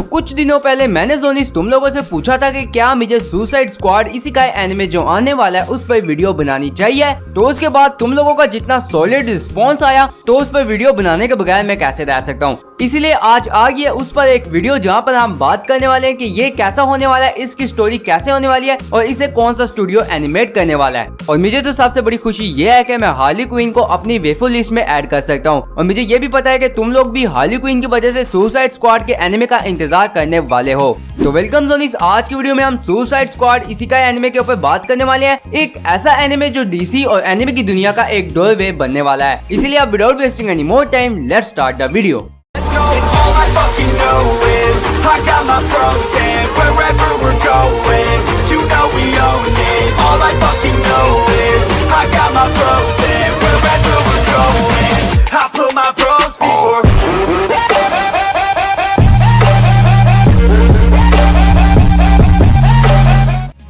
कुछ दिनों पहले मैंने जोनिस तुम लोगों से पूछा था कि क्या मुझे सुसाइड स्क्वाड इसेकाई एनिमे जो आने वाला है उस पर वीडियो बनानी चाहिए। तो उसके बाद तुम लोगों का जितना सॉलिड रिस्पॉन्स आया तो उस पर वीडियो बनाने के बगैर मैं कैसे रह सकता हूँ। इसीलिए आज आ गई है उस पर एक वीडियो जहाँ पर हम बात करने वाले हैं कि ये कैसा होने वाला है, इसकी स्टोरी कैसे होने वाली है और इसे कौन सा स्टूडियो एनिमेट करने वाला है। और मुझे तो सबसे बड़ी खुशी ये है कि मैं हार्ली क्वीन को अपनी वेफो लिस्ट में ऐड कर सकता हूँ। और मुझे ये भी पता है कि तुम लोग भी हार्ली क्वीन की वजह से सुसाइड स्क्वाड के एनिमे का इंतजार करने वाले हो। तो वेलकम जोनिस, आज की वीडियो में हम सुसाइड स्क्वाड इसेकाई एनिमे के ऊपर बात करने वाले हैं। एक ऐसा एनिमे जो डीसी और एनिमे की दुनिया का एक डोरवे बनने वाला है। इसीलिए अब without wasting any more time let's start the video. All I fucking know is I got my pros and wherever we're going, you know we own it. All I fucking know is I got my pros and wherever we're going, I put my pros before.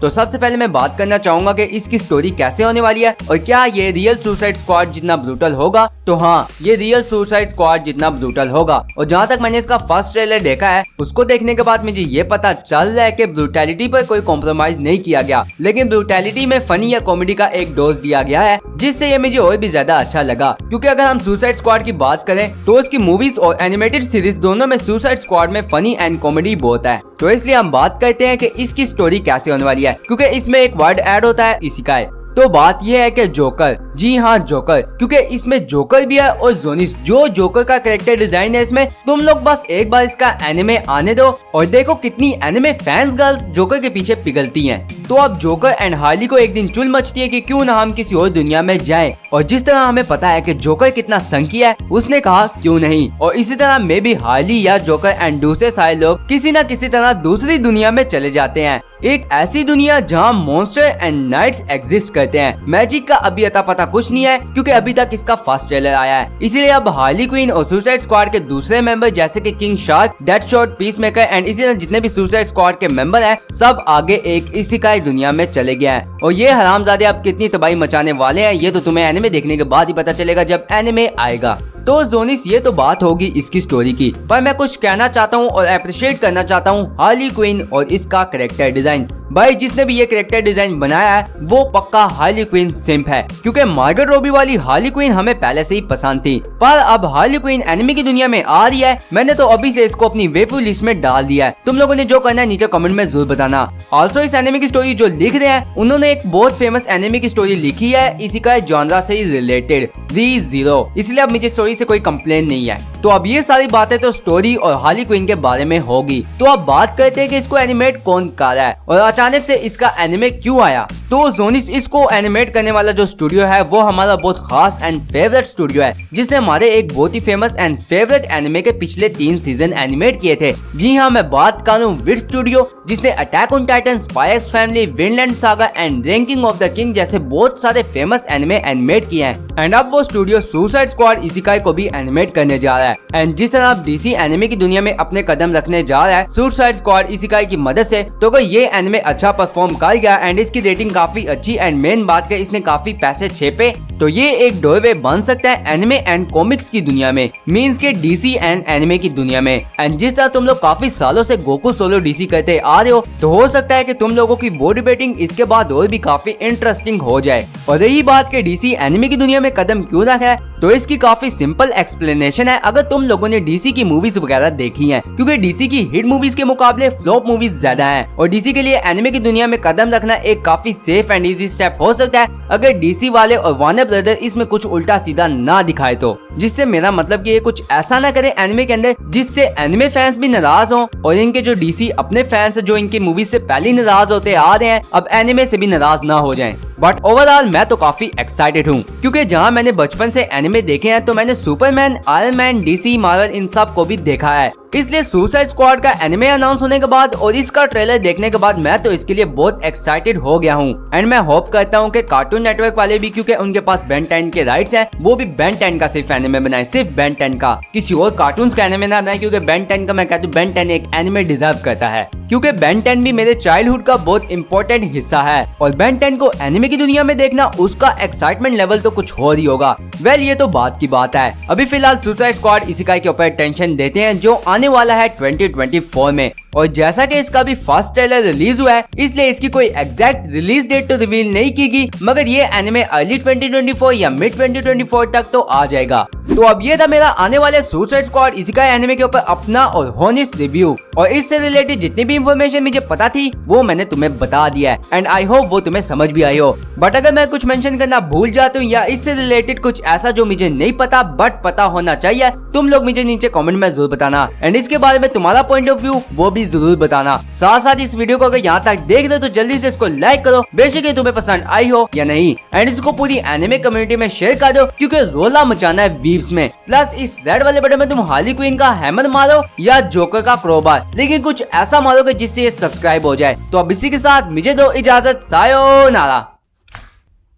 तो सबसे पहले मैं बात करना चाहूंगा कि इसकी story कैसे होने वाली है और क्या ये रियल सुसाइड स्क्वाड जितना ब्रूटल होगा। तो हाँ, ये रियल सुसाइड स्क्वाड जितना ब्रूटल होगा। और जहाँ तक मैंने इसका फर्स्ट ट्रेलर देखा है उसको देखने के बाद मुझे ये पता चल रहा है कि ब्रूटैलिटी पर कोई कॉम्प्रोमाइज नहीं किया गया, लेकिन ब्रूटैलिटी में फनी या कॉमेडी का एक डोज दिया गया है, जिससे ये मुझे और भी ज्यादा अच्छा लगा। क्योंकि अगर हम सुसाइड स्क्वाड की बात करें तो उसकी मूवीज और एनिमेटेड सीरीज दोनों में सुसाइड स्क्वाड में फनी एंड कॉमेडी बहुत है। तो इसलिए हम बात करते हैं कि इसकी स्टोरी कैसे होने वाली है, क्योंकि इसमें एक वर्ड ऐड होता है इसेकाई। तो बात यह है कि जोकर, जी हाँ जोकर, क्योंकि इसमें जोकर भी है और जोनिस जो जोकर का कैरेक्टर डिजाइन है इसमें, तुम लोग बस एक बार इसका एनिमे आने दो और देखो कितनी एनिमे फैंस गर्ल्स जोकर के पीछे पिघलती हैं। तो अब जोकर एंड हार्ली को एक दिन चुल मचती है कि क्यों ना हम किसी और दुनिया में जाएं। और जिस तरह हमें पता है कि जोकर कितना संकी है, उसने कहा क्यों नहीं। और इसी तरह मे भी हार्ली या जोकर एंड दूसरे सारे लोग किसी न किसी तरह दूसरी दुनिया में चले जाते हैं, एक ऐसी दुनिया जहां मॉन्स्टर एंड नाइट्स एग्जिस्ट करते हैं। मैजिक का अभी अता पता कुछ नहीं है क्योंकि अभी तक इसका फर्स्ट ट्रेलर आया है। इसीलिए अब हार्ली क्वीन और सुसाइड स्क्वाड के दूसरे मेंबर जैसे कि king shark, deadshot, peacemaker and इसी तरह जितने भी सुसाइड स्क्वाड के मेंबर हैं, सब आगे एक इसेकाई दुनिया में चले गए हैं। और ये हरामजादे अब कितनी तबाही मचाने वाले हैं ये तो तुम्हें एनिमे देखने के बाद ही पता चलेगा जब एनिमे आएगा। तो जोनिस ये तो बात होगी इसकी स्टोरी की, पर मैं कुछ कहना चाहता हूँ और अप्रिशिएट करना चाहता हूँ हार्ली क्वीन और इसका कैरेक्टर डिजाइन। भाई जिसने भी ये कैरेक्टर डिजाइन बनाया है वो पक्का हार्ली क्वीन सिंप है, क्योंकि मार्गरेट रॉबी वाली हार्ली क्वीन हमें पहले से ही पसंद थी, पर अब हार्ली क्वीन एनिमे की दुनिया में आ रही है। मैंने तो अभी से इसको अपनी वेफू लिस्ट में डाल दिया है। तुम लोगों ने जो करना है नीचे कमेंट में जरूर बताना। ऑल्सो इस एनिमे की स्टोरी जो लिख रहे हैं उन्होंने एक बहुत फेमस एनिमे की स्टोरी लिखी है इसेकाई जॉनरा से रिलेटेड, Re:Zero, इसलिए अब मुझे स्टोरी से कोई कंप्लेन नहीं है। तो अब ये सारी बातें तो स्टोरी और हार्ली क्वीन के बारे में होगी। तो अब बात करते हैं कि इसको एनिमेट कौन कर रहा है और अचानक से इसका एनिमे क्यों आया। तो जोनिस इसको एनिमेट करने वाला जो स्टूडियो है वो हमारा बहुत खास एंड फेवरेट स्टूडियो है, जिसने हमारे एक बहुत ही फेमस एंड फेवरेट एनिमे के पिछले 3 सीजन एनिमेट किए थे। जी हाँ, मैं बात कर रहा हूँ विड स्टूडियो, जिसने attack on Titan, spy x family, Vinland saga and ranking of the king जैसे बहुत सारे फेमस एनिमे एनिमेट किए हैं। एंड अब वो स्टूडियो सुसाइड स्क्वाड इसेकाई को भी एनिमेट करने जा रहा है। एंड जिस तरह अब डीसी एनिमे की दुनिया में अपने कदम रखने जा रहा है सुसाइड स्क्वाड इसेकाई की मदद से, तो अगर ये एनिमे अच्छा परफॉर्म कर गया एंड इसकी रेटिंग काफी अच्छी एंड मेन बात है इसने काफी पैसे छेपे, तो ये एक डोरवे बन सकता है एनिमे एंड कॉमिक्स की दुनिया में, मींस के डीसी एंड एनिमे की दुनिया में। एंड जिस तरह तुम लोग काफी सालों से गोकू सोलो डीसी करते आ रहे हो, तो हो सकता है कि तुम लोगों की वो डिबेटिंग इसके बाद और भी काफी इंटरेस्टिंग हो जाए। और रही बात के डीसी एनिमे की दुनिया में कदम क्यों रखा है, तो इसकी काफी सिंपल एक्सप्लेनेशन है अगर तुम लोगों ने डीसी की मूवीज वगैरह देखी हैं, क्योंकि डीसी की हिट मूवीज के मुकाबले फ्लॉप मूवीज ज्यादा हैं और डीसी के लिए एनिमे की दुनिया में कदम रखना एक काफी सेफ एंड इजी स्टेप हो सकता है अगर डीसी वाले और वार्नर ब्रदर इसमें कुछ उल्टा सीधा ना दिखाए तो। जिससे मेरा मतलब कि ये कुछ ऐसा ना करे एनिमे के अंदर जिससे एनिमे फैंस भी नाराज हों और इनके जो डीसी अपने फैंस जो इनकी मूवी से पहले नाराज होते आ रहे हैं अब एनिमे से भी नाराज ना हो जाएं। बट ओवरऑल मैं तो काफी एक्साइटेड हूँ, क्योंकि जहाँ मैंने बचपन से एनिमे देखे हैं तो मैंने Superman, Iron Man, DC, Marvel इन सब को भी देखा है। इसलिए सुसाइड स्क्वाड का एनिमे अनाउंस होने के बाद और इसका ट्रेलर देखने के बाद मैं तो इसके लिए बहुत एक्साइटेड हो गया हूँ। एंड मैं होप करता हूँ कि कार्टून नेटवर्क वाले भी, क्योंकि उनके पास बेन 10 के राइट्स हैं, वो भी बेन 10 का सिर्फ एनिमे बनाए, सिर्फ बेन 10 का, किसी और कार्टून का एनिमे ना बनाए, क्योंकि बेन 10 का मैं कहता हूँ बेन 10 एक एनिमे डिजर्व करता है, क्योंकि बेन 10 भी मेरे चाइल्डहुड का बहुत इंपॉर्टेंट हिस्सा है और बेन 10 को एनिमे एनिमे की दुनिया में देखना, उसका एक्साइटमेंट लेवल तो कुछ और ही होगा। वेल ये तो बात की बात है। अभी फिलहाल सुसाइड स्क्वाड इसेकाई के ऊपर टेंशन देते हैं जो आने वाला है 2024 में। और जैसा कि इसका भी फर्स्ट ट्रेलर रिलीज हुआ है, इसलिए इसकी कोई एग्जैक्ट रिलीज डेट तो रिवील नहीं की गई, मगर ये एनिमे अर्ली 2024 या मिड 2024 तक तो आ जाएगा। तो अब ये था मेरा आने वाले सुसाइड स्क्वाड इसेकाई एनिमे के ऊपर अपना और हॉनेस्ट रिव्यू। और इससे रिलेटेड जितनी भी इंफॉर्मेशन मुझे पता थी वो मैंने तुम्हें बता दिया है, एंड आई होप वो तुम्हें समझ भी आई हो। बट अगर मैं कुछ मेंशन करना भूल जाता हूँ या इससे रिलेटेड कुछ ऐसा जो मुझे नहीं पता बट पता होना चाहिए, तुम लोग मुझे नीचे कमेंट में जरूर बताना, एंड इसके बारे में तुम्हारा पॉइंट ऑफ व्यू वो भी जरूर बताना। साथ साथ इस वीडियो को अगर यहाँ तक देख रहे हो तो जल्दी से इसको लाइक करो, बेशक ये तुम्हें पसंद आई हो या नहीं, एंड इसको पूरी एनिमे कम्युनिटी में शेयर कर दो क्योंकि रोला मचाना है वीव्स में। प्लस इस रेड वाले बटन में तुम हार्ली क्वीन का हैमर मारो या जोकर का क्रोबार, लेकिन कुछ ऐसा मारोगे जिससे ये सब्सक्राइब हो जाए। तो अब इसी के साथ मुझे दो इजाजत, सायोनारा।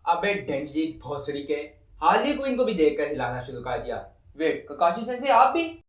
अबे डेंजी भोसड़ी के, हार्ली क्वीन को भी देखकर हिलाना शुरू कर दिया। वेट, ककाशी सेंसे आप भी?